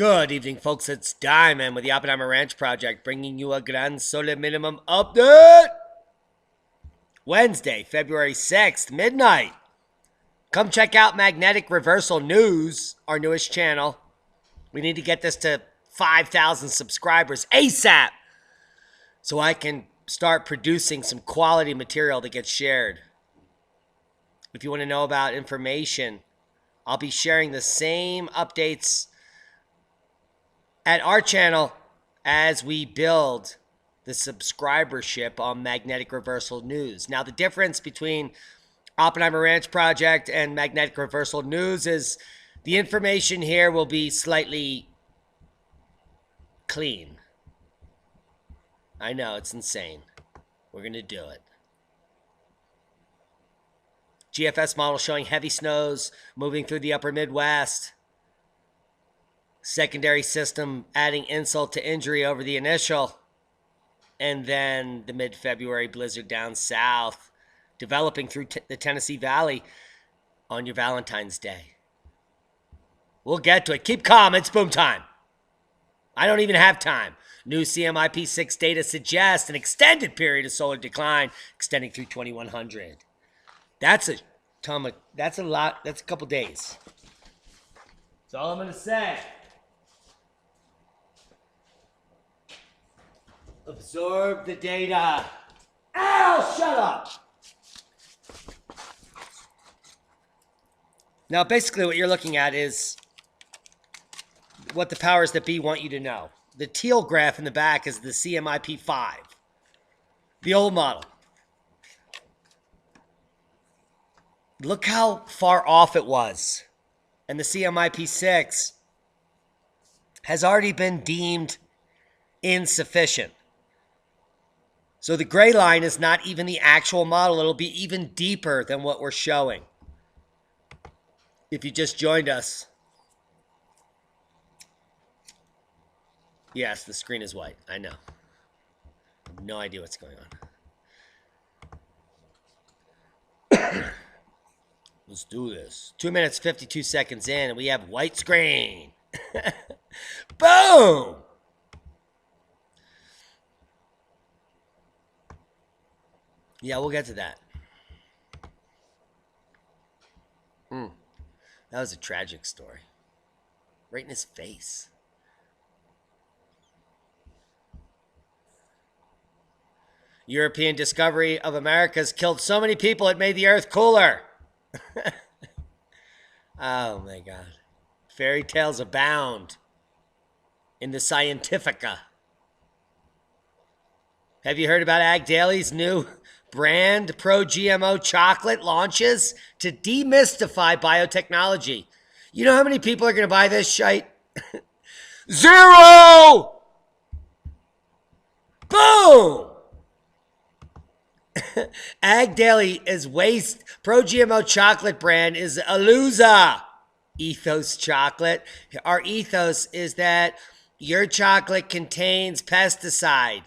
Good evening, folks. It's Diamond with the Oppenheimer Ranch Project, bringing you a Gran Sole Minimum update. Wednesday, February 6th, midnight. Come check out Magnetic Reversal News, our newest channel. We need to get this to 5,000 subscribers ASAP so I can start producing some quality material that gets shared. If you want to know about information, I'll be sharing the same updates at our channel as we build the subscribership on Magnetic Reversal News. Now, the difference between Oppenheimer Ranch Project and Magnetic Reversal News is the information here will be slightly clean. I know, it's insane. We're going to do it. GFS model showing heavy snows moving through the upper Midwest. Secondary system adding insult to injury over the initial. And then the mid-February blizzard down south, developing through the Tennessee Valley on your Valentine's Day. We'll get to it. Keep calm. It's boom time. I don't even have time. New CMIP6 data suggests an extended period of solar decline extending through 2100. That's a lot. That's a couple days. That's all I'm going to say. Absorb the data. Ow, shut up. Now, basically what you're looking at is what the powers that be want you to know. The teal graph in the back is the CMIP5, the old model. Look how far off it was. And the CMIP6 has already been deemed insufficient. So the gray line is not even the actual model. It'll be even deeper than what we're showing. If you just joined us. Yes, the screen is white. I know. I have no idea what's going on. Let's do this. 2 minutes, 52 seconds in, and we have white screen. Boom! Yeah, we'll get to that. That was a tragic story. Right in his face. European discovery of America's killed so many people it made the earth cooler. Oh my God. Fairy tales abound in the Scientifica. Have you heard about Ag Daily's new brand pro-GMO chocolate launches to demystify biotechnology? You know how many people are going to buy this shite? 0! Boom! Ag Daily is waste. Pro-GMO chocolate brand is Aluza Ethos chocolate. Our ethos is that your chocolate contains pesticide.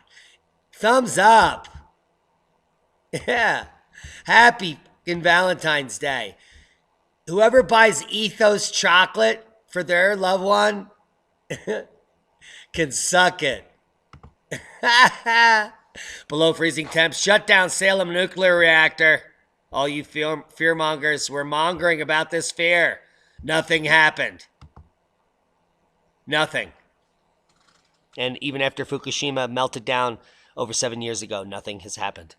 Thumbs up. Yeah. Happy Valentine's Day. Whoever buys Ethos chocolate for their loved one can suck it. Below freezing temps, shut down Salem nuclear reactor. All you fearmongers were mongering about this fear. Nothing happened. Nothing. And even after Fukushima melted down over 7 years ago, nothing has happened.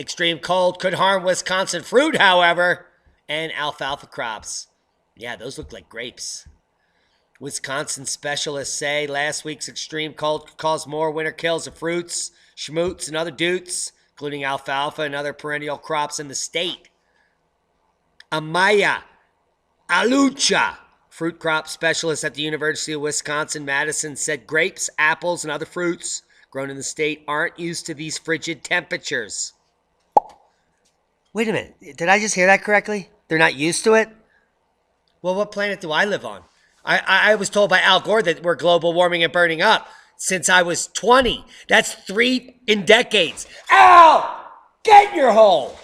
Extreme cold could harm Wisconsin fruit, however, and alfalfa crops. Yeah, those look like grapes. Wisconsin specialists say last week's extreme cold could cause more winter kills of fruits, schmoots, and other doots, including alfalfa and other perennial crops in the state. Amaya Alucha, fruit crop specialist at the University of Wisconsin-Madison, said grapes, apples, and other fruits grown in the state aren't used to these frigid temperatures. Wait a minute. Did I just hear that correctly? They're not used to it? Well, what planet do I live on? I was told by Al Gore that we're global warming and burning up since I was 20. That's 3 in decades. Al! Get in your hole!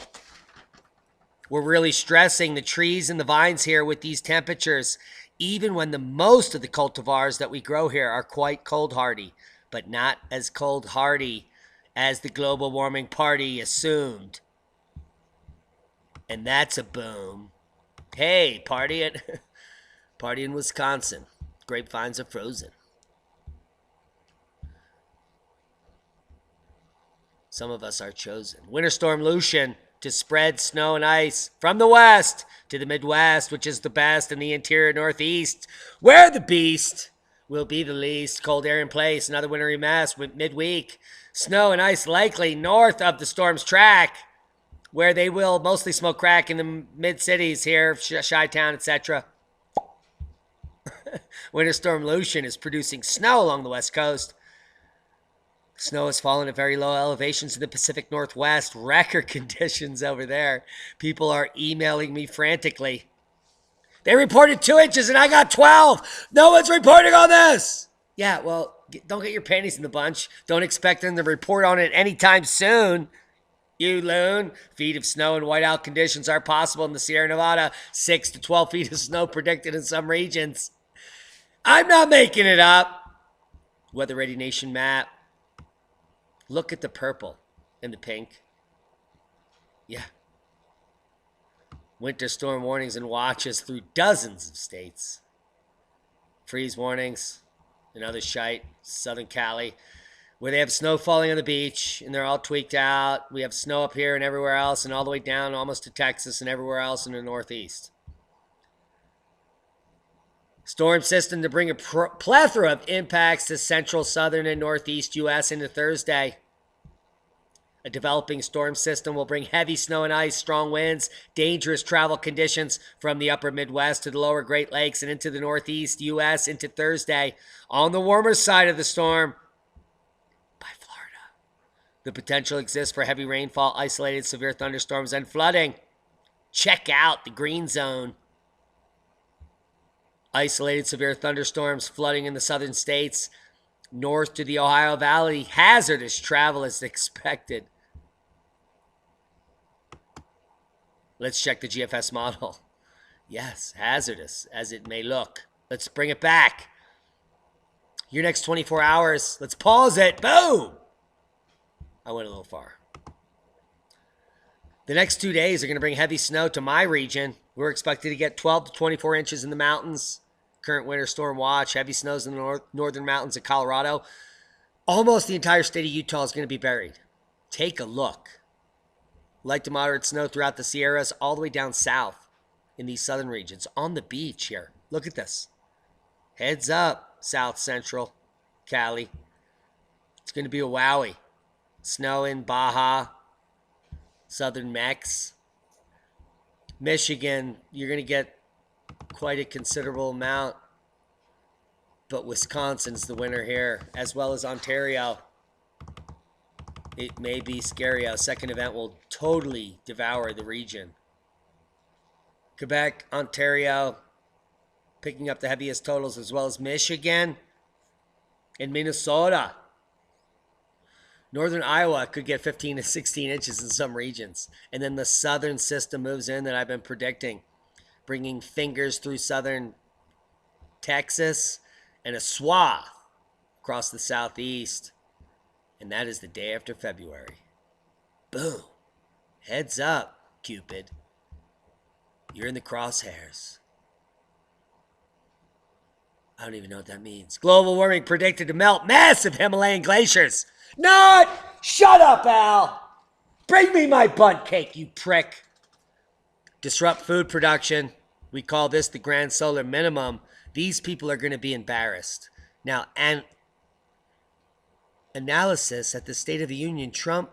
We're really stressing the trees and the vines here with these temperatures. even when the most of the cultivars that we grow here are quite cold hardy, but not as cold hardy as the global warming party assumed. And that's a boom. Hey, party in Wisconsin. Grapevines are frozen. Some of us are chosen. Winter storm Lucian to spread snow and ice from the west to the Midwest, which is the best, in the interior Northeast, where the beast will be the least. Cold air in place, another wintry mess midweek. Snow and ice likely north of the storm's track, where they will mostly smoke crack in the mid-cities here, Chi-Town, etc. Winter storm Lucian is producing snow along the west coast. Snow has fallen at very low elevations in the Pacific Northwest. Record conditions over there. People are emailing me frantically. They reported 2 inches and I got 12. No one's reporting on this. Yeah, well, don't get your panties in the bunch. Don't expect them to report on it anytime soon. You loon. Feet of snow and whiteout conditions are possible in the Sierra Nevada. 6 to 12 feet of snow predicted in some regions. I'm not making it up. Weather Ready Nation map. Look at the purple and the pink. Yeah. Winter storm warnings and watches through dozens of states. Freeze warnings and other shite. Southern Cali, where they have snow falling on the beach and they're all tweaked out. We have snow up here and everywhere else, and all the way down almost to Texas and everywhere else in the Northeast. Storm system to bring a plethora of impacts to central, southern, and northeast U.S. into Thursday. A developing storm system will bring heavy snow and ice, strong winds, dangerous travel conditions from the upper Midwest to the lower Great Lakes and into the northeast U.S. into Thursday. On the warmer side of the storm, by Florida, the potential exists for heavy rainfall, isolated severe thunderstorms, and flooding. Check out the green zone. Isolated severe thunderstorms, flooding in the southern states, north to the Ohio Valley. Hazardous travel is expected. Let's check the GFS model. Yes, hazardous as it may look. Let's bring it back. Your next 24 hours. Let's pause it. Boom! I went a little far. The next 2 days are going to bring heavy snow to my region. We're expected to get 12 to 24 inches in the mountains. Current winter storm watch. Heavy snows in the northern mountains of Colorado. Almost the entire state of Utah is going to be buried. Take a look. Light to moderate snow throughout the Sierras, all the way down south in these southern regions. On the beach here. Look at this. Heads up, South Central Cali. It's going to be a wowie. Snow in Baja, southern Mex. Michigan, you're going to get quite a considerable amount. But Wisconsin's the winner here, as well as Ontario. It may be scary. A second event will totally devour the region. Quebec, Ontario, picking up the heaviest totals, as well as Michigan and Minnesota. Northern Iowa could get 15 to 16 inches in some regions. And then the southern system moves in that I've been predicting, bringing fingers through southern Texas and a swath across the southeast. And that is the day after February. Boom. Heads up, Cupid. You're in the crosshairs. I don't even know what that means. Global warming predicted to melt massive Himalayan glaciers. Not! Shut up, Al! Bring me my bundt cake, you prick. Disrupt food production. We call this the grand solar minimum. These people are going to be embarrassed. Now, and analysis at the State of the Union, Trump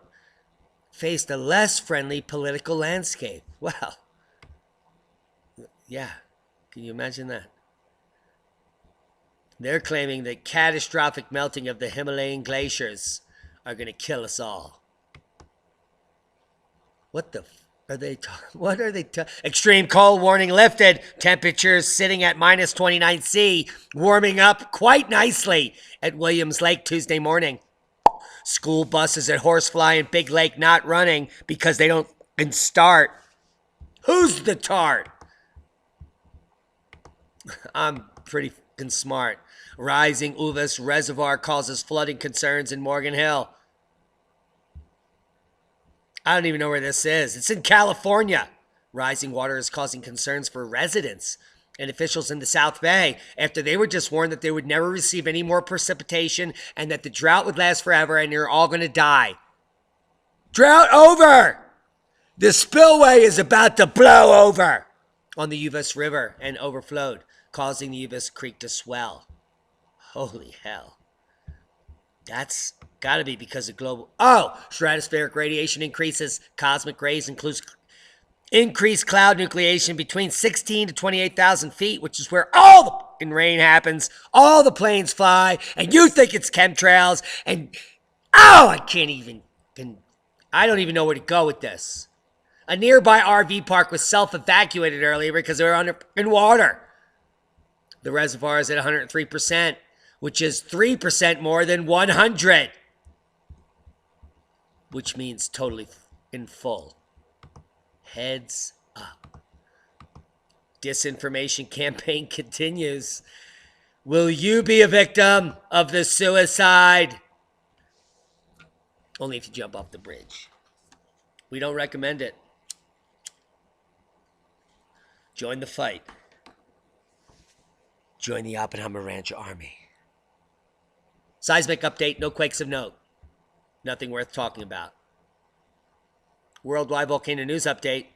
faced a less friendly political landscape. Well, yeah, can you imagine that? They're claiming that catastrophic melting of the Himalayan glaciers are going to kill us all. What the are they talking? What are they talking? Extreme cold warning lifted. Temperatures sitting at minus 29 C, warming up quite nicely at Williams Lake Tuesday morning. School buses at Horsefly and Big Lake not running because they don't start. Who's the tart? I'm pretty fucking smart. Rising Uvis Reservoir causes flooding concerns in Morgan Hill. I don't even know where this is. It's in California. Rising water is causing concerns for residents and officials in the South Bay after they were just warned that they would never receive any more precipitation and that the drought would last forever and you're all going to die. Drought over! The spillway is about to blow over on the Uvis River and overflowed, causing the Uvis Creek to swell. Holy hell. That's got to be because of global... Oh! Stratospheric radiation increases. Cosmic rays includes increased cloud nucleation between 16 to 28,000 feet, which is where all the fucking rain happens, all the planes fly, and you think it's chemtrails, and... Oh! I can't even... I don't even know where to go with this. A nearby RV park was self-evacuated earlier because they were under in water. The reservoir is at 103%, which is 3% more than 100, which means totally in full. Heads up. Disinformation campaign continues. Will you be a victim of the suicide? Only if you jump off the bridge. We don't recommend it. Join the fight. Join the Oppenheimer Ranch Army. Seismic update, no quakes of note. Nothing worth talking about. Worldwide volcano news update.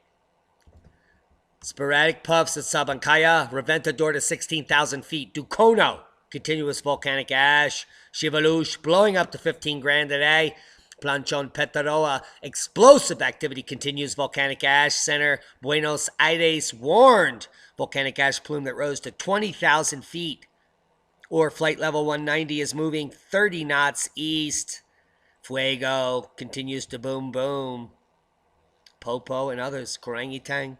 Sporadic puffs at Sabancaya, Reventador to 16,000 feet. Ducono, continuous volcanic ash. Shivalush, blowing up to 15 grand a day. Planchon Petaroa, explosive activity continues. Volcanic ash center. Buenos Aires warned. Volcanic ash plume that rose to 20,000 feet. Or flight level 190 is moving 30 knots east. Fuego continues to boom boom. Popo and others. Korangitang.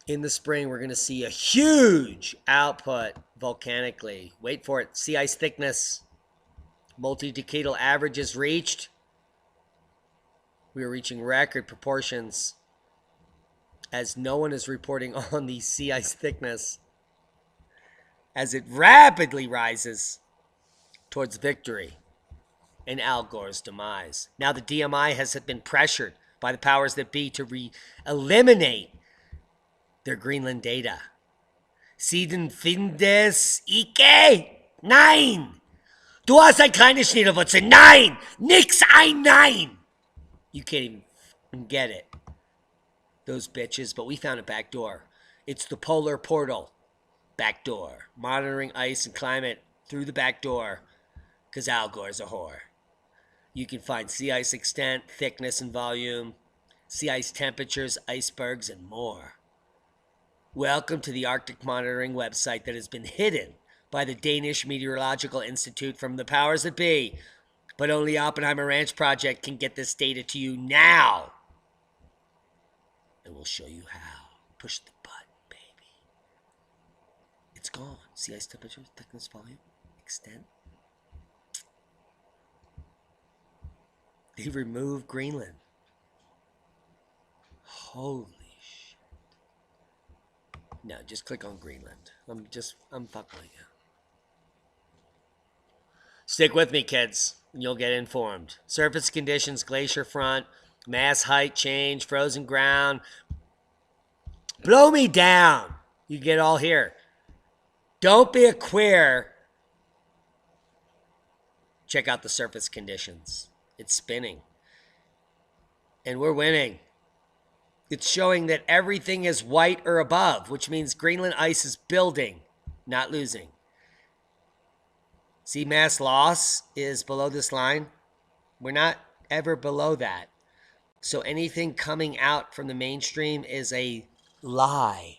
In the spring, we're going to see a huge output volcanically. Wait for it. Sea ice thickness. Multi-decadal averages reached. We are reaching record proportions as no one is reporting on the sea ice thickness as it rapidly rises towards victory and Al Gore's demise. Now the DMI has been pressured by the powers that be to eliminate their Greenland data. Siden findes Ike 9. Du hast ein kleines Schniederwurzel. 9. Nix ein 9. You can't even get it. Those bitches, but we found a back door. It's the polar portal. Back door. Monitoring ice and climate through the back door. Because Al Gore's a whore. You can find sea ice extent, thickness, and volume. Sea ice temperatures, icebergs, and more. Welcome to the Arctic monitoring website that has been hidden by the Danish Meteorological Institute from the powers that be. But only Oppenheimer Ranch Project can get this data to you now. And we'll show you how. Push the button, baby. It's gone. Sea ice temperature, thickness, volume, extent. They removed Greenland. Holy shit. No, just click on Greenland. I'm fucking with you. Stick with me, kids, and you'll get informed. Surface conditions, glacier front, mass height change, frozen ground. Blow me down. You get all here. Don't be a queer. Check out the surface conditions. It's spinning. And we're winning. It's showing that everything is white or above, which means Greenland ice is building, not losing. See, mass loss is below this line. We're not ever below that. So anything coming out from the mainstream is a lie.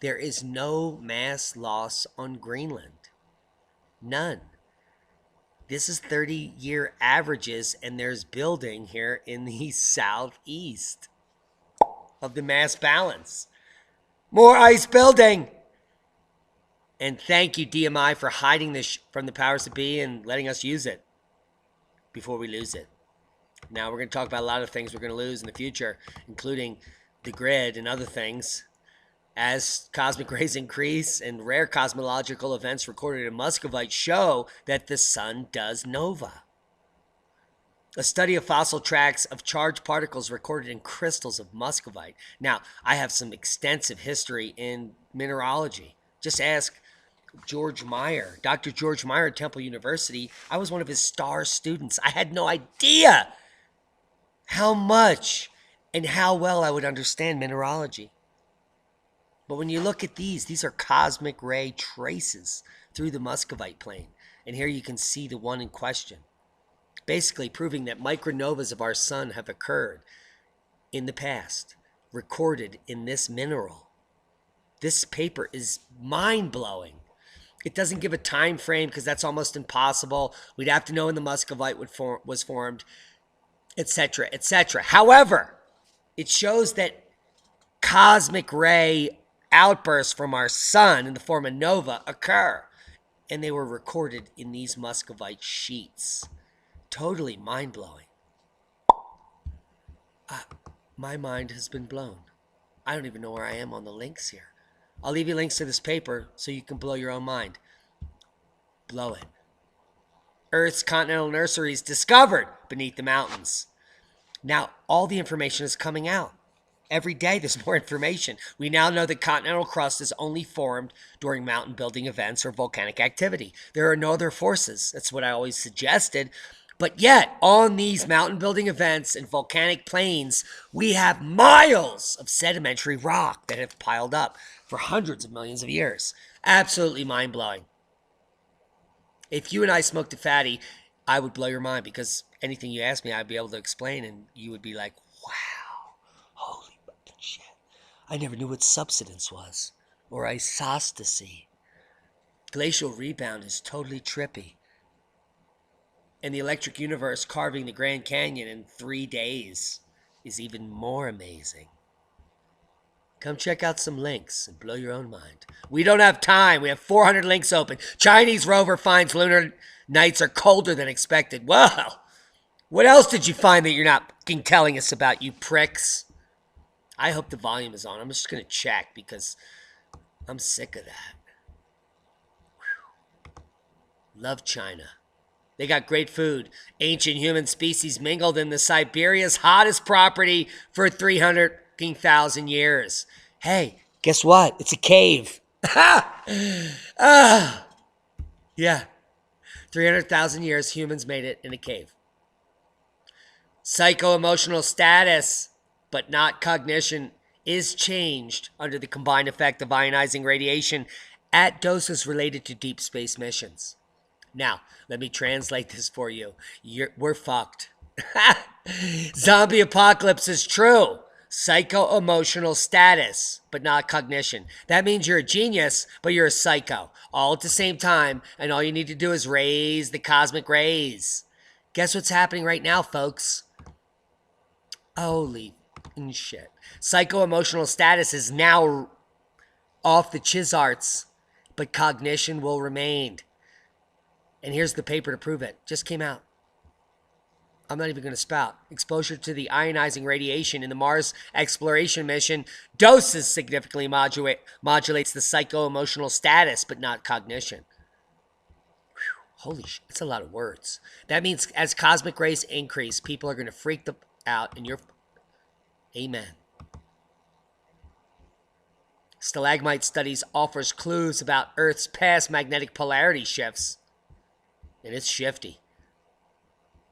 There is no mass loss on Greenland. None. This is 30-year averages, and there's building here in the southeast of the mass balance. More ice building. And thank you, DMI, for hiding this from the powers that be and letting us use it before we lose it. Now we're going to talk about a lot of things we're going to lose in the future, including the grid and other things. As cosmic rays increase and rare cosmological events recorded in Muscovite show that the sun does nova. A study of fossil tracks of charged particles recorded in crystals of Muscovite. Now, I have some extensive history in mineralogy. Just ask George Meyer, Dr. George Meyer at Temple University. I was one of his star students. I had no idea how much and how well I would understand mineralogy. But when you look at these are cosmic ray traces through the Muscovite plane. And here you can see the one in question. Basically proving that micronovas of our sun have occurred in the past, recorded in this mineral. This paper is mind-blowing. It doesn't give a time frame because that's almost impossible. We'd have to know when the Muscovite was formed, etc., etc. However, it shows that cosmic ray outbursts from our sun in the form of nova occur, and they were recorded in these Muscovite sheets. Totally mind-blowing. My mind has been blown. I don't even know where I am on the links here. I'll leave you links to this paper so you can blow your own mind. Blow it. Earth's continental nurseries discovered beneath the mountains. Now, all the information is coming out. Every day there's more information. We now know that continental crust is only formed during mountain building events or volcanic activity. There are no other forces. That's what I always suggested. But yet, on these mountain building events and volcanic plains, we have miles of sedimentary rock that have piled up for hundreds of millions of years. Absolutely mind-blowing. If you and I smoked a fatty, I would blow your mind because anything you ask me, I'd be able to explain, and you would be like, wow, holy fucking shit. I never knew what subsidence was, or isostasy. Glacial rebound is totally trippy. And the electric universe carving the Grand Canyon in 3 days is even more amazing. Come check out some links and blow your own mind. We don't have time. We have 400 links open. Chinese rover finds lunar nights are colder than expected. Well, what else did you find that you're not fucking telling us about, you pricks? I hope the volume is on. I'm just going to check because I'm sick of that. Whew. Love China. They got great food. Ancient human species mingled in the Siberia's hottest property for 300,000 years. Hey, guess what? It's a cave. Yeah. 300,000 years, humans made it in a cave. Psycho-emotional status, but not cognition, is changed under the combined effect of ionizing radiation at doses related to deep space missions. Now, let me translate this for you. We're fucked. Zombie apocalypse is true. Psycho-emotional status, but not cognition. That means you're a genius, but you're a psycho. All at the same time, and all you need to do is raise the cosmic rays. Guess what's happening right now, folks? Holy shit. Psycho-emotional status is now off the Chizarts, but cognition will remain. And here's the paper to prove it. Just came out. I'm not even going to spout. Exposure to the ionizing radiation in the Mars exploration mission doses significantly modulates the psycho-emotional status, but not cognition. Whew, holy shit, that's a lot of words. That means as cosmic rays increase, people are going to freak out, and you're... Amen. Stalagmite studies offers clues about Earth's past magnetic polarity shifts. And it's shifty.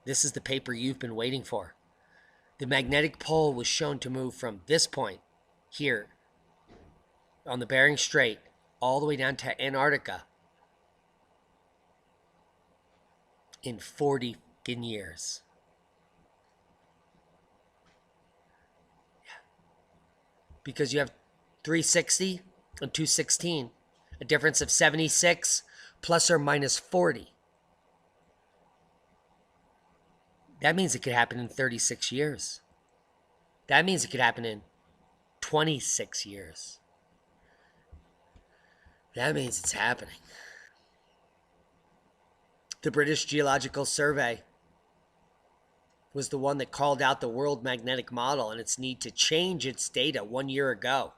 This is the paper you've been waiting for. The magnetic pole was shown to move from this point, here, on the Bering Strait, all the way down to Antarctica in 40 years. Yeah. Because you have 360 and 216, a difference of 76 plus or minus 40. That means it could happen in 36 years. That means it could happen in 26 years. That means it's happening. The British Geological Survey was the one that called out the world magnetic model and its need to change its data 1 year ago,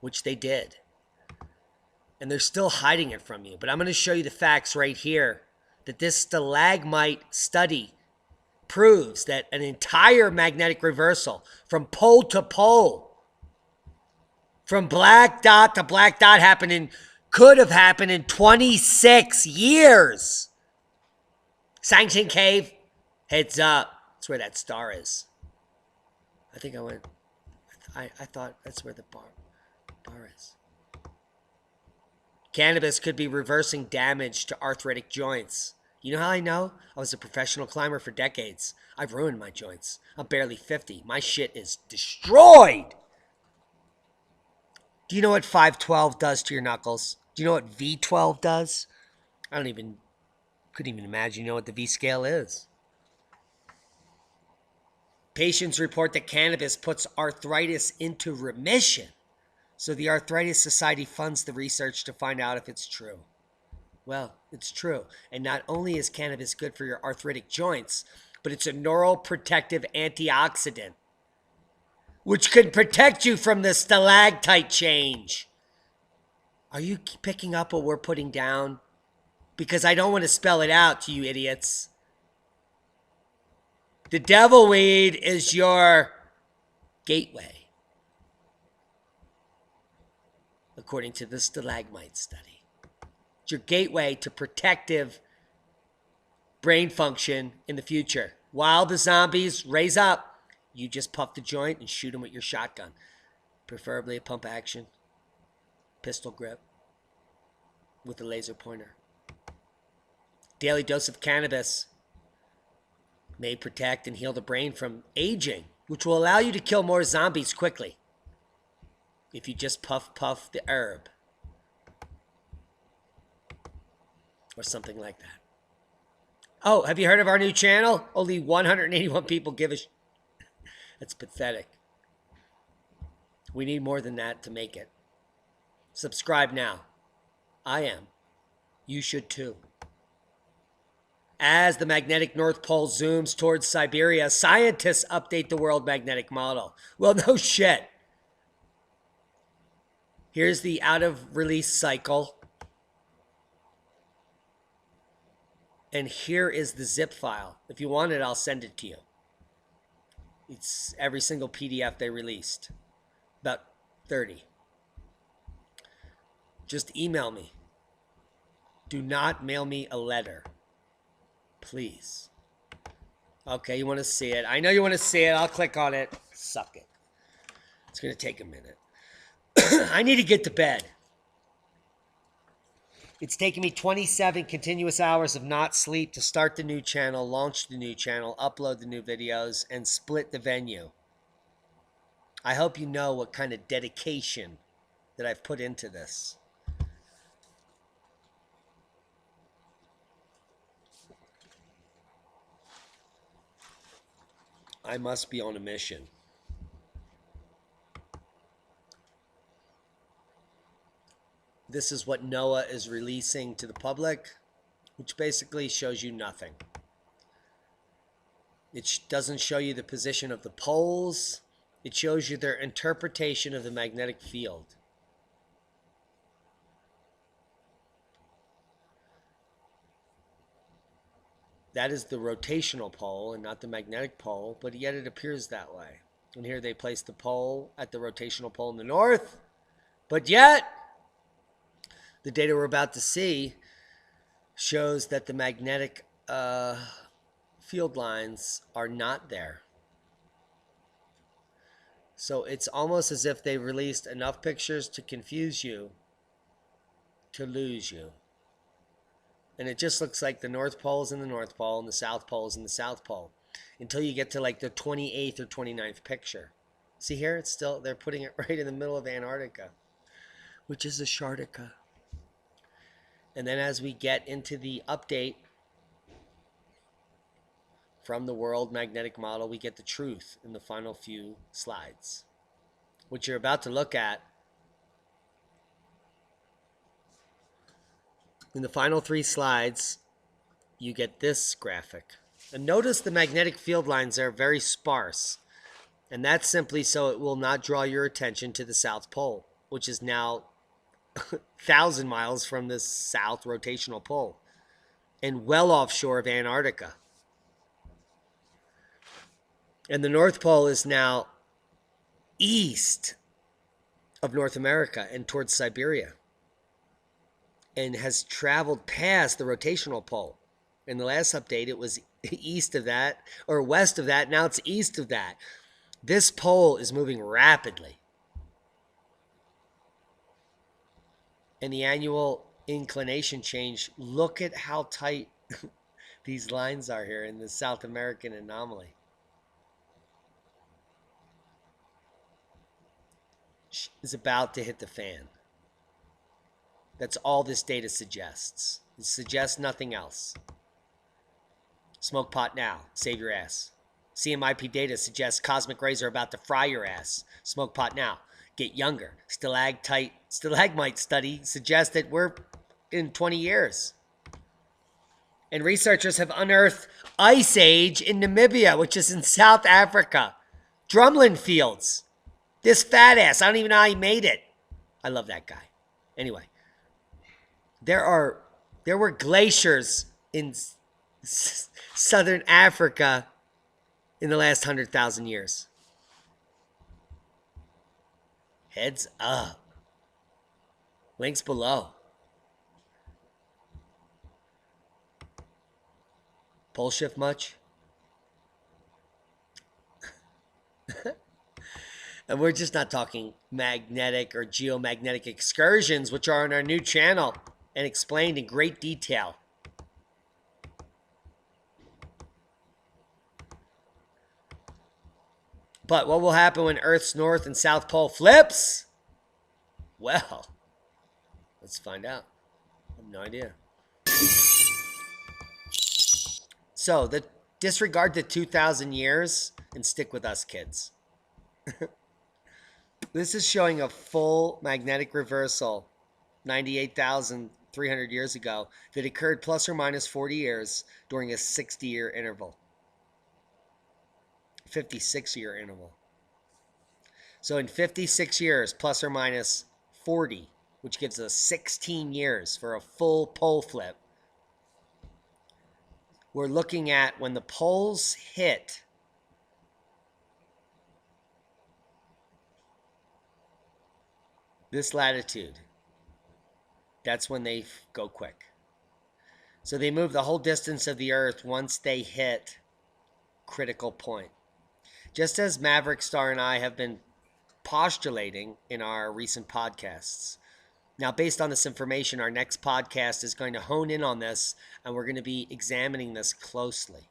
which they did. And they're still hiding it from you. But I'm going to show you the facts right here that this stalagmite study proves that an entire magnetic reversal from pole to pole, from black dot to black dot could have happened in 26 years. Sanction Cave, heads up. That's where that star is. I think I went, I thought that's where the bar is. Cannabis could be reversing damage to arthritic joints. You know how I know? I was a professional climber for decades. I've ruined my joints. I'm barely 50. My shit is destroyed. Do you know what 512 does to your knuckles? Do you know what V12 does? Couldn't even imagine you know what the V scale is. Patients report that cannabis puts arthritis into remission. So the Arthritis Society funds the research to find out if it's true. Well, it's true. And not only is cannabis good for your arthritic joints, but it's a neuroprotective antioxidant, which can protect you from the stalactite change. Are you picking up what we're putting down? Because I don't want to spell it out to you idiots. The devil weed is your gateway, according to the stalagmite study. It's your gateway to protective brain function in the future. While the zombies raise up, you just puff the joint and shoot them with your shotgun. Preferably a pump action, pistol grip with a laser pointer. Daily dose of cannabis may protect and heal the brain from aging, which will allow you to kill more zombies quickly if you just puff the herb or something like that. Oh, have you heard of our new channel? Only 181 people give a That's pathetic. We need more than that to make it. Subscribe now. I am. You should too. As the magnetic North Pole zooms towards Siberia, scientists update the world magnetic model. Well, no shit. Here's the out-of-release cycle. And here is the zip file. If you want it, I'll send it to you. It's every single PDF they released. About 30. Just email me. Do not mail me a letter. Please. Okay, you want to see it. I know you want to see it. I'll click on it. Suck it. It's going to take a minute. I need to get to bed. It's taken me 27 continuous hours of not sleep to start the new channel, launch the new channel, upload the new videos, and split the venue. I hope you know what kind of dedication that I've put into this. I must be on a mission. This is what NOAA is releasing to the public, which basically shows you nothing. It doesn't show you the position of the poles. It shows you their interpretation of the magnetic field. That is the rotational pole and not the magnetic pole, but yet it appears that way. And here they place the pole at the rotational pole in the north, but yet the data we're about to see shows that the magnetic field lines are not there. So it's almost as if they released enough pictures to confuse you, to lose you. And it just looks like the North Pole is in the North Pole and the South Pole is in the South Pole until you get to like the 28th or 29th picture. See here, it's still, they're putting it right in the middle of Antarctica, which is Antarctica. And then as we get into the update from the world magnetic model, we get the truth in the final few slides. What you're about to look at in the final 3 slides, you get this graphic. And notice the magnetic field lines are very sparse. And that's simply so it will not draw your attention to the South Pole, which is now 1,000 miles from the south rotational pole and well offshore of Antarctica. And the North Pole is now east of North America and towards Siberia and has traveled past the rotational pole. In the last update, it was east of that or west of that. Now it's east of that. This pole is moving rapidly. And the annual inclination change, look at how tight these lines are here in the South American anomaly. Is about to hit the fan. That's all this data suggests. It suggests nothing else. Smoke pot now. Save your ass. CMIP data suggests cosmic rays are about to fry your ass. Smoke pot now. Get younger. Stalagmite study suggests that we're in 20 years. And researchers have unearthed ice age in Namibia, which is in South Africa. Drumlin fields. This fat ass, I don't even know how he made it. I love that guy. Anyway, there were glaciers in southern Africa in the last 100,000 years. Heads up. Links below. Pole shift much? And we're just not talking magnetic or geomagnetic excursions, which are on our new channel and explained in great detail. But what will happen when Earth's North and South Pole flips? Well, let's find out. I have no idea. So, disregard the 2,000 years and stick with us, kids. This is showing a full magnetic reversal 98,300 years ago that occurred plus or minus 40 years during a 60-year interval. 56-year interval. So in 56 years, plus or minus 40, which gives us 16 years for a full pole flip, we're looking at when the poles hit this latitude. That's when they go quick. So they move the whole distance of the Earth once they hit critical point. Just as Maverick Star and I have been postulating in our recent podcasts. Now, based on this information, our next podcast is going to hone in on this, and we're going to be examining this closely.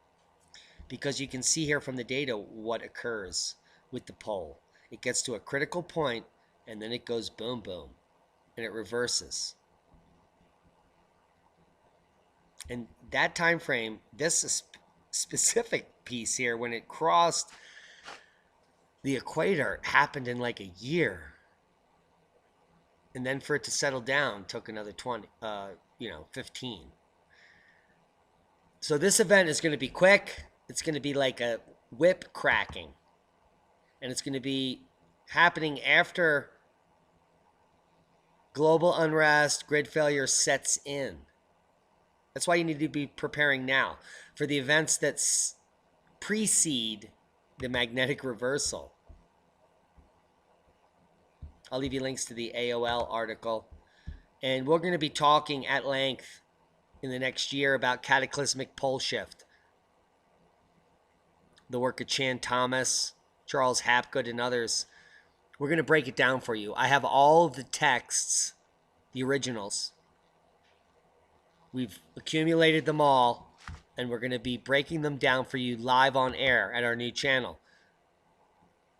Because you can see here from the data what occurs with the pole. It gets to a critical point, and then it goes boom, boom, and it reverses. And that time frame, this specific piece here, when it crossed the equator, happened in like a year. And then for it to settle down took another 15. So this event is going to be quick. It's going to be like a whip cracking. And it's going to be happening after global unrest, grid failure sets in. That's why you need to be preparing now for the events that precede the magnetic reversal. I'll leave you links to the AOL article. And we're going to be talking at length in the next year about cataclysmic pole shift. The work of Chan Thomas, Charles Hapgood, and others. We're going to break it down for you. I have all of the texts, the originals. We've accumulated them all, and we're going to be breaking them down for you live on air at our new channel,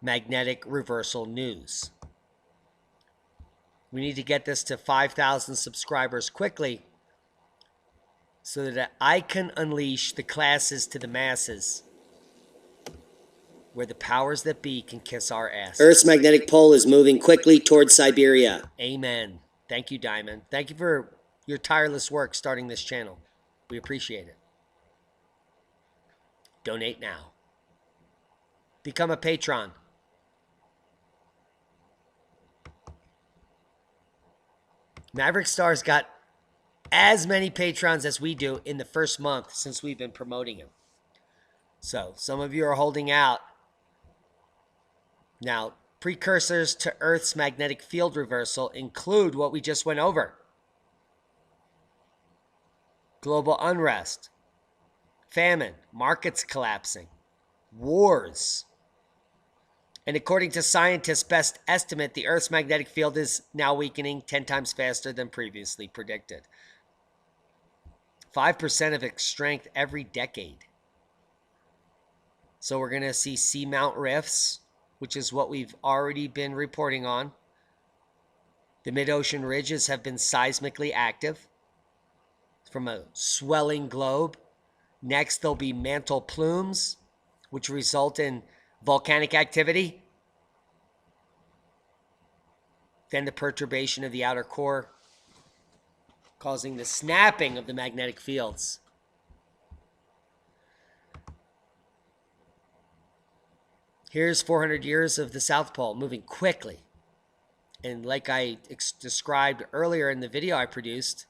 Magnetic Reversal News. We need to get this to 5,000 subscribers quickly so that I can unleash the classes to the masses where the powers that be can kiss our ass. Earth's magnetic pole is moving quickly towards Siberia. Amen. Thank you, Diamond. Thank you for your tireless work starting this channel. We appreciate it. Donate now. Become a patron. Maverick Star's got as many patrons as we do in the first month since we've been promoting him. So some of you are holding out. Now, precursors to Earth's magnetic field reversal include what we just went over. Global unrest, famine, markets collapsing, wars. And according to scientists' best estimate, the Earth's magnetic field is now weakening 10 times faster than previously predicted. 5% of its strength every decade. So we're going to see seamount rifts, which is what we've already been reporting on. The mid-ocean ridges have been seismically active from a swelling globe. Next, there'll be mantle plumes, which result in volcanic activity. Then the perturbation of the outer core, causing the snapping of the magnetic fields. Here's 400 years of the South Pole moving quickly. And like I described earlier in the video I produced,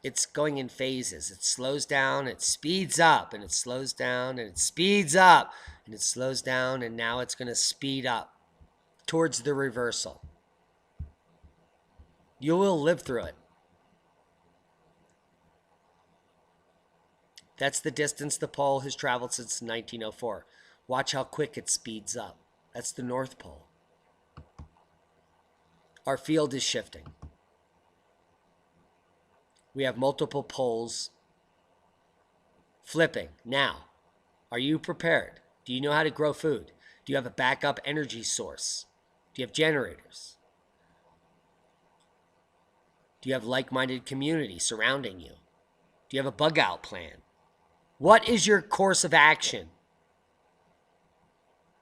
it's going in phases. It slows down, it speeds up, and it slows down, and it speeds up, and it slows down, and now it's going to speed up towards the reversal. You will live through it. That's the distance the pole has traveled since 1904. Watch how quick it speeds up. That's the North Pole. Our field is shifting. We have multiple poles flipping. Now, are you prepared? Do you know how to grow food? Do you have a backup energy source? Do you have generators? Do you have like-minded community surrounding you? Do you have a bug-out plan? What is your course of action?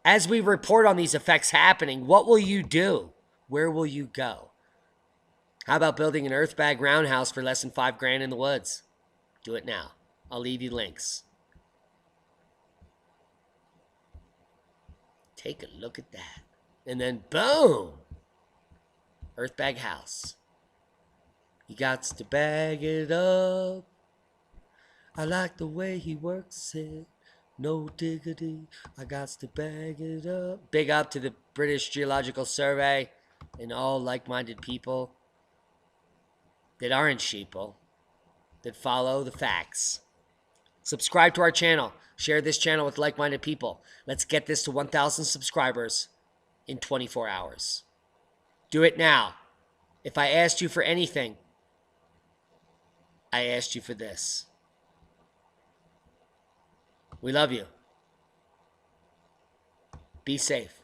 As we report on these effects happening, what will you do? Where will you go? How about building an earth bag roundhouse for less than $5,000 in the woods? Do it now. I'll leave you links. Take a look at that. And then boom! Earth bag house. You got to bag it up. I like the way he works it. No diggity. I got to bag it up. Big up to the British Geological Survey and all like-minded people that aren't sheeple, that follow the facts. Subscribe to our channel. Share this channel with like-minded people. Let's get this to 1,000 subscribers in 24 hours. Do it now. If I asked you for anything, I asked you for this. We love you. Be safe.